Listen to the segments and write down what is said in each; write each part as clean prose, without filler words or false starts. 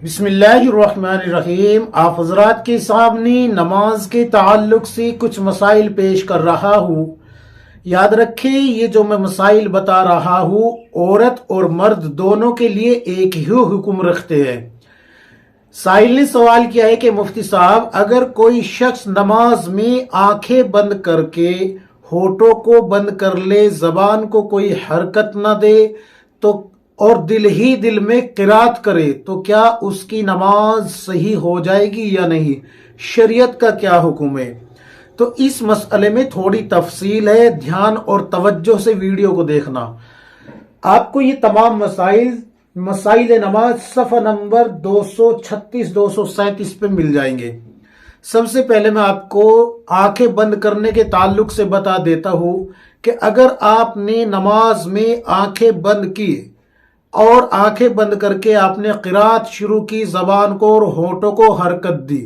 बिस्मिल्लाहिर्रहमानिर्रहीम। आप हजरात के सामने नमाज के ताल्लुक से कुछ मसाइल पेश कर रहा हूँ। याद रखें, ये जो मैं मसाइल बता रहा हूँ औरत और मर्द दोनों के लिए एक ही हुक्म रखते हैं। साहिल ने सवाल किया है कि मुफ्ती साहब, अगर कोई शख्स नमाज में आंखें बंद करके होठों को बंद कर ले, जबान को कोई हरकत न दे तो और दिल ही दिल में क़िरात करे तो क्या उसकी नमाज सही हो जाएगी या नहीं? शरीयत का क्या हुक्म है? तो इस मसले में थोड़ी तफसील है, ध्यान और तवज्जो से वीडियो को देखना। आपको ये तमाम मसाइल नमाज सफ़ा नंबर 236-237 पे मिल जाएंगे। सबसे पहले मैं आपको आंखें बंद करने के ताल्लुक से बता देता हूँ कि अगर आपने नमाज में आंखें बंद की और आंखें बंद करके आपने क़िरात शुरू की, जबान को और होठों को हरकत दी,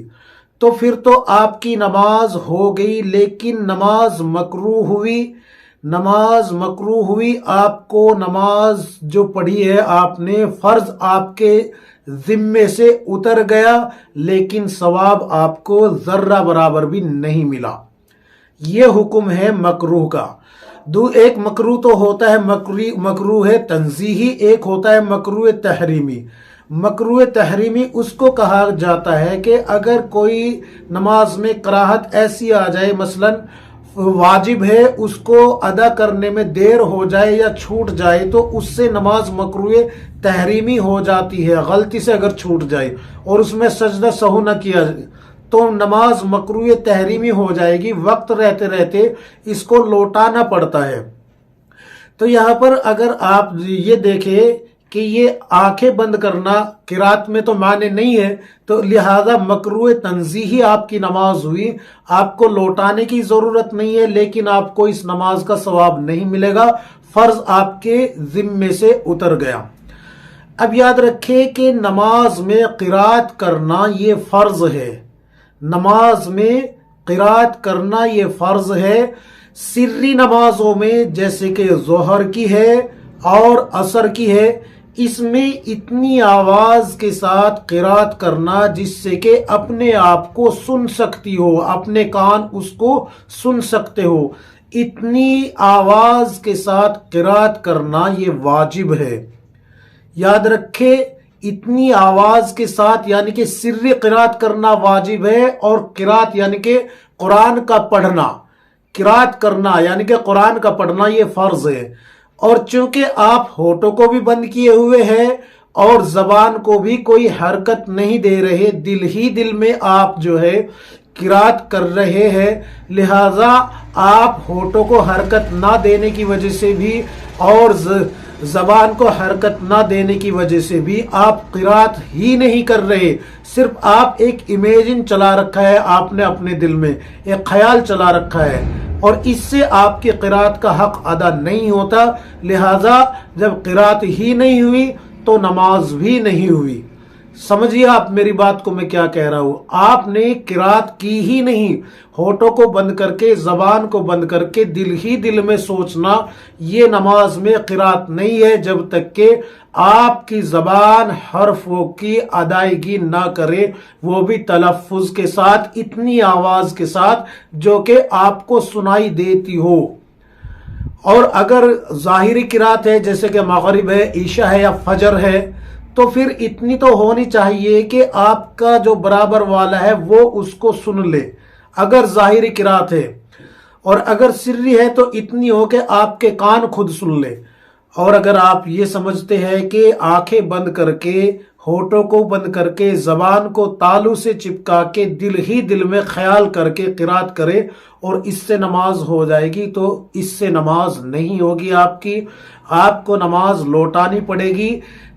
तो फिर तो आपकी नमाज हो गई, लेकिन नमाज मकरूह हुई। आपको नमाज जो पढ़ी है आपने, फर्ज आपके जिम्मे से उतर गया, लेकिन सवाब आपको जर्रा बराबर भी नहीं मिला। ये हुक्म है मकरूह का। एक मकरूह तो होता है मकरूह है तंजीही, एक होता है मकरूह तहरीमी। मकरूह तहरीमी उसको कहा जाता है कि अगर कोई नमाज में कराहत ऐसी आ जाए, मसलन वाजिब है उसको अदा करने में देर हो जाए या छूट जाए, तो उससे नमाज मकरूह तहरीमी हो जाती है। गलती से अगर छूट जाए और उसमें सजदा सहू न किया तो नमाज मकरूह तहरीमी हो जाएगी। वक्त रहते रहते इसको लौटाना पड़ता है। तो यहाँ पर अगर आप ये देखें कि ये आंखें बंद करना किरात में तो माने नहीं है, तो लिहाजा मकरूह तंजीही आपकी नमाज हुई, आपको लौटाने की जरूरत नहीं है, लेकिन आपको इस नमाज का सवाब नहीं मिलेगा, फर्ज आपके जिम्मे से उतर गया। अब याद रखें कि नमाज में क़िरात करना ये फर्ज है। नमाज में क़िरात करना ये फर्ज है। सिर्री नमाजों में जैसे कि ज़ोहर की है और असर की है, इसमें इतनी आवाज के साथ क़िरात करना जिससे कि अपने आप को सुन सकती हो, अपने कान उसको सुन सकते हो, इतनी आवाज के साथ क़िरात करना ये वाजिब है। याद रखे, इतनी आवाज के साथ यानी कि सिर्री क़िरात करना वाजिब है, और क़िरात यानी कि कुरान का पढ़ना, क़िरात करना यानी कि कुरान का पढ़ना ये फर्ज है। और चूंकि आप होठों को भी बंद किए हुए हैं और जबान को भी कोई हरकत नहीं दे रहे, दिल ही दिल में आप जो है क़िरात कर रहे हैं, लिहाजा आप होठों को हरकत ना देने की वजह से भी और जबान को हरकत ना देने की वजह से भी आप क़िरात ही नहीं कर रहे। सिर्फ आप एक इमेजिन चला रखा है, आपने अपने दिल में एक ख्याल चला रखा है, और इससे आपकी क़िरात का हक अदा नहीं होता। लिहाजा जब क़िरात ही नहीं हुई तो नमाज भी नहीं हुई। समझिए आप मेरी बात को, मैं क्या कह रहा हूं। आपने क़िरात की ही नहीं, होठों को बंद करके, जबान को बंद करके दिल ही दिल में सोचना, ये नमाज में क़िरात नहीं है जब तक कि आपकी जबान हर्फों की अदायगी ना करे, वो भी तलफ़्फ़ुज़ के साथ, इतनी आवाज के साथ जो कि आपको सुनाई देती हो। और अगर ज़ाहिरी क़िरात है जैसे कि मग़रिब है, ईशा है या फजर है, तो फिर इतनी तो होनी चाहिए कि आपका जो बराबर वाला है वो उसको सुन ले, अगर ज़ाहिरी क़िरात है। और अगर सिर्री है तो इतनी हो कि आपके कान खुद सुन ले। और अगर आप ये समझते हैं कि आंखें बंद करके, होठों को बंद करके, जबान को तालू से चिपका के दिल ही दिल में ख्याल करके क़िरात करे और इससे नमाज हो जाएगी, तो इससे नमाज नहीं होगी आपकी। आपको नमाज लौटानी पड़ेगी।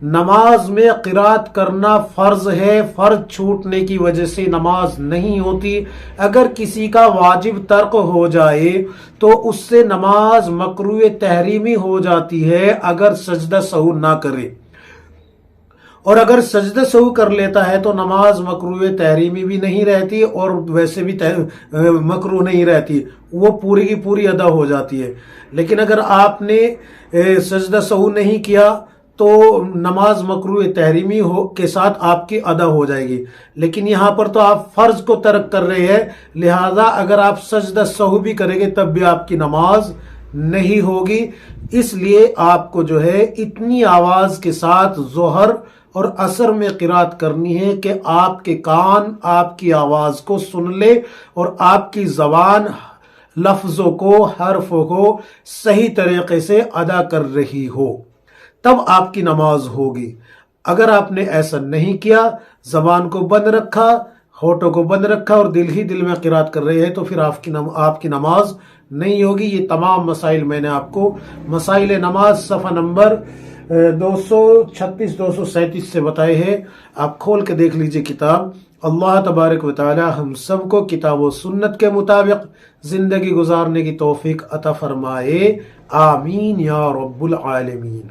नमाज में क़िरात करना फर्ज है, फर्ज छूटने की वजह से नमाज नहीं होती। अगर किसी का वाजिब तर्क हो जाए तो उससे नमाज मकरूह तहरीमी हो जाती है अगर सजदा सहू ना करे, और अगर सजदा सहू कर लेता है तो नमाज मकरूह तहरीमी भी नहीं रहती और वैसे भी मकरूह नहीं रहती, वो पूरी की पूरी अदा हो जाती है। लेकिन अगर आपने सजदा सहू नहीं किया تو نماز مکروہ تحریمی کے ساتھ آپ کی ادا ہو جائے گی. لیکن یہاں پر تو آپ فرض کو ترک کر رہے ہیں، لہذا اگر آپ سجدہ سہو بھی کریں گے تب بھی آپ کی نماز نہیں ہوگی. اس لیے آپ کو جو ہے اتنی آواز کے ساتھ ظہر اور عصر میں قرات کرنی ہے کہ آپ کے کان آپ کی آواز کو سن لے اور آپ کی زبان لفظوں کو، حرفوں کو صحیح طریقے سے ادا کر رہی ہو، تب آپ کی نماز ہوگی. اگر آپ نے ایسا نہیں کیا، زبان کو بند رکھا، ہونٹوں کو بند رکھا اور دل ہی دل میں قرات کر رہے ہیں، تو پھر آپ کی نماز نہیں ہوگی. یہ تمام مسائل میں نے آپ کو مسائل نماز صفحہ نمبر 236 237 سے بتائے ہیں. آپ کھول کے دیکھ لیجئے کتاب. اللہ تبارک و تعالی ہم سب کو کتاب و سنت کے مطابق زندگی گزارنے کی توفیق عطا فرمائے. آمین یا رب العالمین.